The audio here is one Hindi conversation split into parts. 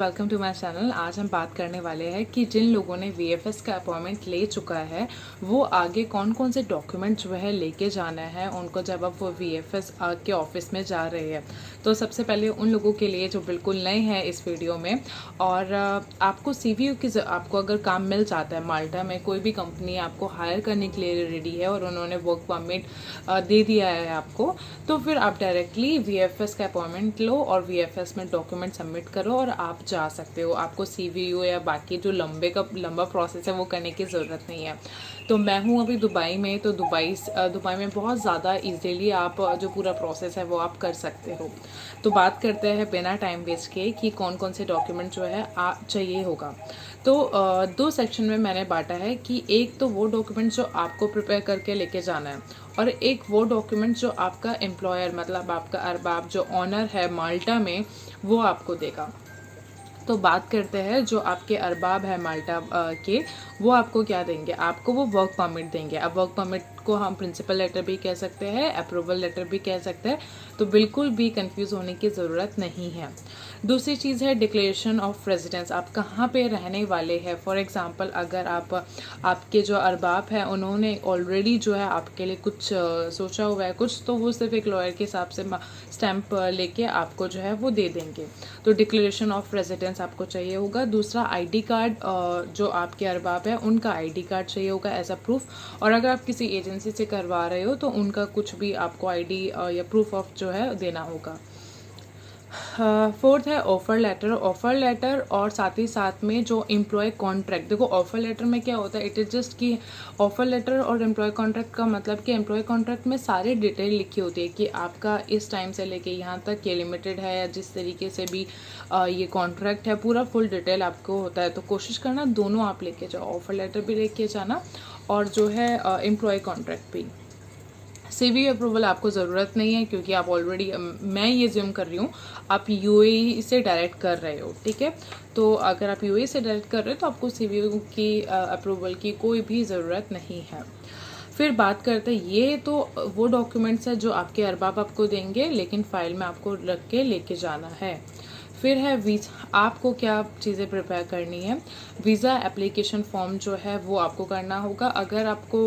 Welcome to my channel. आज हम बात करने वाले हैं कि जिन लोगों ने वीएफएस का अपॉइंटमेंट ले चुका है वो आगे कौन कौन से डॉक्यूमेंट जो है लेके जाना है उनको जब अब वो वीएफएस के ऑफिस में जा रहे हैं। तो सबसे पहले उन लोगों के लिए जो बिल्कुल नए हैं इस वीडियो में, और आपको सीवीयू की आपको अगर काम मिल जाता है माल्टा में, कोई भी कंपनी आपको हायर करने के लिए रेडी है और उन्होंने वर्क परमिट दे दिया है आपको, तो फिर आप डायरेक्टली वीएफएस का अपॉइंटमेंट लो और वीएफएस में डॉक्यूमेंट सबमिट करो और आप जा सकते हो। आपको सीवीयू या बाकी जो लंबा प्रोसेस है वो करने की ज़रूरत नहीं है। तो मैं हूँ अभी दुबई में, तो दुबई में बहुत ज़्यादा इजीली आप जो पूरा प्रोसेस है वो आप कर सकते हो। तो बात करते हैं बिना टाइम वेस्ट किए कि कौन कौन से डॉक्यूमेंट जो है चाहिए होगा। तो दो सेक्शन में मैंने बांटा है कि एक तो वो डॉक्यूमेंट जो आपको प्रिपेयर करके लेके जाना है और एक वो डॉक्यूमेंट जो आपका एम्प्लॉयर मतलब आपका अरबाब जो ऑनर है माल्टा में वो आपको देगा। तो बात करते हैं जो आपके अरबाब है माल्टा के, वो आपको क्या देंगे, आपको वो वर्क परमिट देंगे। अब वर्क परमिट को हम प्रिंसिपल लेटर भी कह सकते हैं, अप्रूवल लेटर भी कह सकते हैं, तो बिल्कुल भी कंफ्यूज होने की ज़रूरत नहीं है। दूसरी चीज़ है डिक्लेरेशन ऑफ रेजिडेंस, आप कहाँ पे रहने वाले हैं। फॉर एग्जांपल अगर आपके जो अरबाब है उन्होंने ऑलरेडी जो है आपके लिए कुछ सोचा हुआ है कुछ, तो वो सिर्फ एक लॉयर के हिसाब से स्टैंप लेके आपको जो है वो दे देंगे। तो डिक्लेरेशन ऑफ रेजिडेंस आपको चाहिए होगा। दूसरा आईडी कार्ड, जो आपके अरबाब है उनका आईडी कार्ड चाहिए होगा एज अ प्रूफ, और अगर आप किसी एजेंसी से करवा रहे हो तो उनका कुछ भी आपको आईडी या प्रूफ ऑफ जो है देना होगा। फोर्थ है ऑफर लेटर और साथ ही साथ में जो एम्प्लॉय कॉन्ट्रैक्ट। देखो ऑफर लेटर में क्या होता है, इट इज़ जस्ट कि ऑफर लेटर और एम्प्लॉय कॉन्ट्रैक्ट का मतलब कि एम्प्लॉय कॉन्ट्रैक्ट में सारी डिटेल लिखी होती है कि आपका इस टाइम से लेके यहाँ तक ये लिमिटेड है या जिस तरीके से भी ये कॉन्ट्रैक्ट है, पूरा फुल डिटेल आपको होता है। तो कोशिश करना दोनों आप लेके जाओ, ऑफर लेटर भी लेके जाना और जो है एम्प्लॉय कॉन्ट्रैक्ट भी। सीवी अप्रूवल आपको ज़रूरत नहीं है क्योंकि आप ऑलरेडी, मैं ये ज्यूम कर रही हूँ आप यूएई से डायरेक्ट कर रहे हो, ठीक है। तो अगर आप यूएई से डायरेक्ट कर रहे हो तो आपको सीवी की अप्रूवल की कोई भी ज़रूरत नहीं है। फिर बात करते हैं, ये तो वो डॉक्यूमेंट्स है जो आपके अरबाब आपको देंगे लेकिन फ़ाइल में आपको रख के लेके जाना है। फिर है वीज़ा, आपको क्या चीज़ें प्रिपेयर करनी है। वीज़ा एप्लीकेशन फॉर्म जो है वो आपको करना होगा। अगर आपको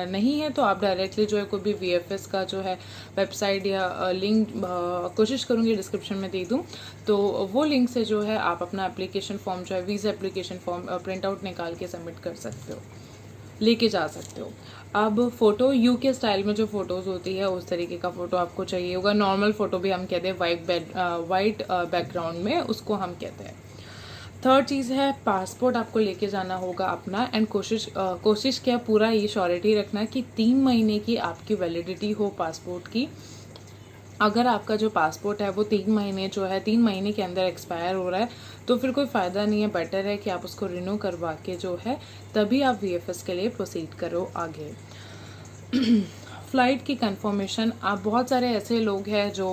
नहीं है तो आप डायरेक्टली जो है कोई भी वीएफएस का जो है वेबसाइट या लिंक कोशिश करूँगी डिस्क्रिप्शन में दे दूँ, तो वो लिंक से जो है आप अपना एप्लीकेशन फॉर्म जो है visa application form print out निकाल के सबमिट कर सकते हो, लेके जा सकते हो। अब फ़ोटो यूके स्टाइल में जो फ़ोटोज़ होती है उस तरीके का फ़ोटो आपको चाहिए होगा। नॉर्मल फ़ोटो भी हम कहते हैं, वाइट बैकग्राउंड में, उसको हम कहते हैं। थर्ड चीज़ है पासपोर्ट आपको लेके जाना होगा अपना, एंड कोशिश क्या पूरा ये श्योरिटी रखना कि 3 महीने की आपकी वैलिडिटी हो पासपोर्ट की। अगर आपका जो पासपोर्ट है वो 3 महीने जो है 3 महीने के अंदर एक्सपायर हो रहा है तो फिर कोई फ़ायदा नहीं है। बेटर है कि आप उसको रिन्यू करवा के जो है तभी आप वीएफएस के लिए प्रोसीड करो आगे। फ़्लाइट की कंफर्मेशन, आप बहुत सारे ऐसे लोग हैं जो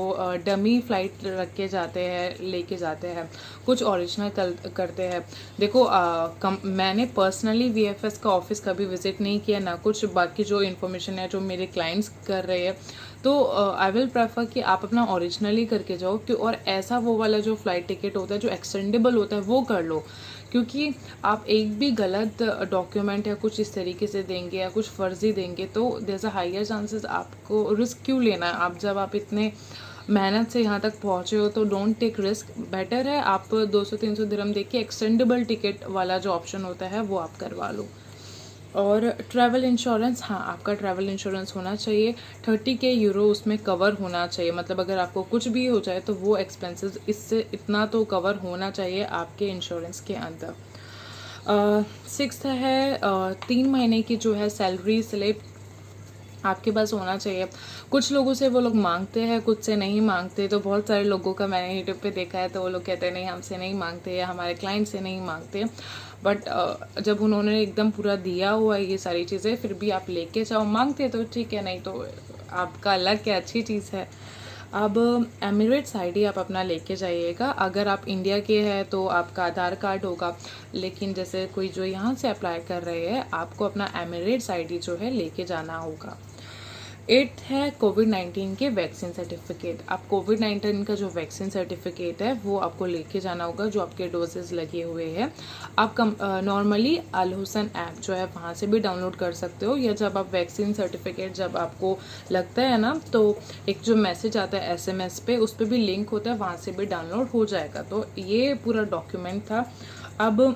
डमी फ़्लाइट रख के जाते हैं, लेके जाते हैं, कुछ ओरिजिनल करते हैं। देखो मैंने पर्सनली वीएफएस का ऑफिस कभी विज़िट नहीं किया ना कुछ, बाकी जो इन्फॉर्मेशन है जो मेरे क्लाइंट्स कर रहे हैं, तो आई विल प्रेफर कि आप अपना ओरिजिनली करके जाओ और ऐसा वो वाला जो फ़्लाइट टिकट होता है जो एक्सटेंडेबल होता है वो कर लो, क्योंकि आप एक भी गलत डॉक्यूमेंट या कुछ इस तरीके से देंगे या कुछ फर्जी देंगे तो there is a higher chances, आपको रिस्क क्यों लेना है। आप जब आप इतने मेहनत से यहाँ तक पहुँचे हो तो डोंट टेक रिस्क। बेटर है आप 200-300 दिरहम देके एक्सटेंडेबल टिकट वाला जो ऑप्शन होता है वो आप करवा लो। और ट्रैवल इंश्योरेंस, हाँ आपका ट्रैवल इंश्योरेंस होना चाहिए। 30K यूरो उसमें कवर होना चाहिए, मतलब अगर आपको कुछ भी हो जाए तो वो एक्सपेंसेस इससे इतना तो कवर होना चाहिए आपके इंश्योरेंस के अंदर। सिक्स्थ है 3 महीने की जो है सैलरी स्लिप आपके पास होना चाहिए। कुछ लोगों से वो लोग मांगते हैं, कुछ से नहीं मांगते। तो बहुत सारे लोगों का मैंने यूट्यूब पे देखा है तो वो लोग कहते हैं नहीं हमसे नहीं मांगते या हमारे क्लाइंट से नहीं मांगते, बट जब उन्होंने एकदम पूरा दिया हुआ है ये सारी चीज़ें फिर भी आप लेके जाओ। मांगते तो ठीक है, नहीं तो आपका अलग क्या अच्छी चीज़ है। अब एमिरेट्स आईडी आप अपना लेके जाइएगा। अगर आप इंडिया के हैं तो आपका आधार कार्ड होगा, लेकिन जैसे कोई जो यहाँ से अप्लाई कर रहे हैं आपको अपना एमिरेट्स आईडी जो है लेके जाना होगा। 8th है कोविड-19 के वैक्सीन सर्टिफिकेट। आप कोविड-19 का जो वैक्सीन सर्टिफिकेट है वो आपको लेके जाना होगा, जो आपके डोजेस लगे हुए हैं। आप नॉर्मली अल हुसैन ऐप जो है वहाँ से भी डाउनलोड कर सकते हो, या जब आप वैक्सीन सर्टिफिकेट जब आपको लगता है ना, तो एक जो मैसेज आता है SMS पे, उस पर भी लिंक होता है, वहाँ से भी डाउनलोड हो जाएगा। तो ये पूरा डॉक्यूमेंट था। अब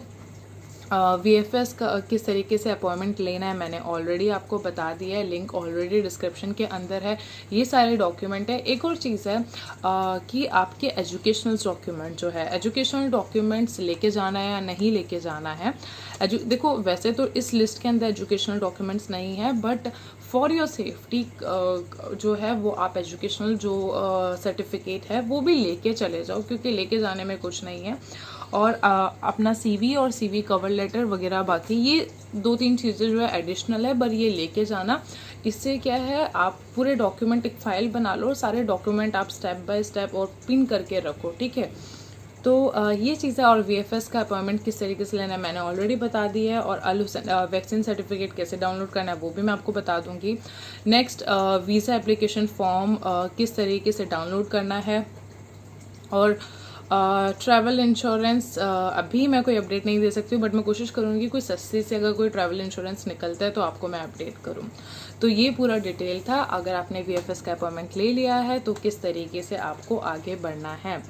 VFS का किस तरीके से अपॉइंटमेंट लेना है मैंने ऑलरेडी आपको बता दिया है, लिंक ऑलरेडी डिस्क्रिप्शन के अंदर है। ये सारे डॉक्यूमेंट है। एक और चीज़ है कि आपके एजुकेशनल डॉक्यूमेंट जो है, एजुकेशनल डॉक्यूमेंट्स लेके जाना है या नहीं लेके जाना है। देखो वैसे तो इस लिस्ट के अंदर एजुकेशनल डॉक्यूमेंट्स नहीं है, बट फॉर योर सेफ्टी जो है वो आप एजुकेशनल जो सर्टिफिकेट है वो भी लेके चले जाओ, क्योंकि लेके जाने में कुछ नहीं है। और अपना CV और CV कवर लेटर वगैरह, बाकी ये 2-3 चीज़ें जो है एडिशनल है, पर ये लेके जाना। इससे क्या है, आप पूरे डॉक्यूमेंट एक फ़ाइल बना लो और सारे डॉक्यूमेंट आप स्टेप बाय स्टेप और पिन करके रखो, ठीक है। तो ये चीज़ें, और VFS का अपॉइंटमेंट किस तरीके से लेना है मैंने ऑलरेडी बता दी है, और अल हुसैन वैक्सीन सर्टिफिकेट कैसे डाउनलोड करना है वो भी मैं आपको बता दूंगी। नेक्स्ट, वीज़ा एप्लीकेशन फॉर्म किस तरीके से डाउनलोड करना है, और ट्रैवल इंश्योरेंस अभी मैं कोई अपडेट नहीं दे सकती हूँ, बट मैं कोशिश करूँगी कोई सस्ते से अगर कोई ट्रैवल इंश्योरेंस निकलता है तो आपको मैं अपडेट करूँ। तो ये पूरा डिटेल था। अगर आपने VFS का अपॉइंटमेंट ले लिया है तो किस तरीके से आपको आगे बढ़ना है।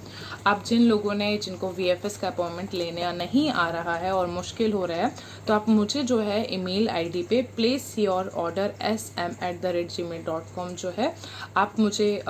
आप जिन लोगों ने जिनको VFS का अपॉइंटमेंट लेने नहीं आ रहा है और मुश्किल हो रहा है, तो आप मुझे जो है email ID पे प्लेस योर ऑर्डर sm@gmail.com जो है आप मुझे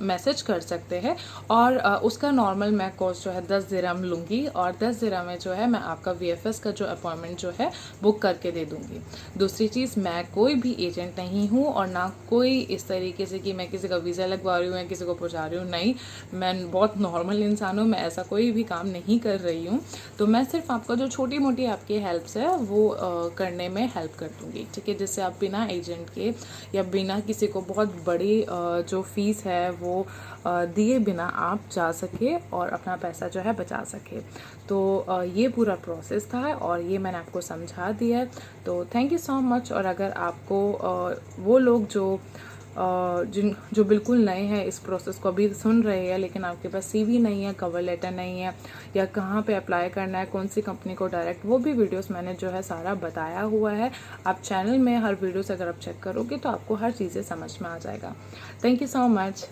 मैसेज कर सकते हैं, और उसका नॉर्मल मैं कॉस्ट जो है 10 दिरहम लूँगी, और 10 दिरहम में जो है मैं आपका VFS का जो अपॉइंटमेंट जो है बुक करके दे दूँगी। दूसरी चीज़, मैं कोई भी एजेंट नहीं हूँ, और ना कोई इस तरीके से कि मैं किसी का वीज़ा लगवा रही हूँ या किसी को पहुँचा रही हूँ, नहीं। मैं बहुत नॉर्मल इंसान हूँ, मैं ऐसा कोई भी काम नहीं कर रही हूँ। तो मैं सिर्फ आपका जो छोटी मोटी आपकी हेल्प्स है वो करने में हेल्प कर दूँगी, ठीक है, जिससे आप बिना एजेंट के या बिना किसी को बहुत बड़ी जो फीस है वो दिए बिना आप जा सके और अपना पैसा जो है बचा सके। तो ये पूरा प्रोसेस था और ये मैंने आपको समझा दिया है। तो थैंक यू सो मच। और अगर आपको वो लोग जो बिल्कुल नए हैं इस प्रोसेस को अभी सुन रहे हैं, लेकिन आपके पास CV नहीं है, कवर लेटर नहीं है, या कहाँ पे अप्लाई करना है, कौन सी कंपनी को डायरेक्ट, वो भी वीडियोस मैंने जो है सारा बताया हुआ है। आप चैनल में हर वीडियोस अगर आप चेक करोगे तो आपको हर चीज़ें समझ में आ जाएगा। Thank you so much.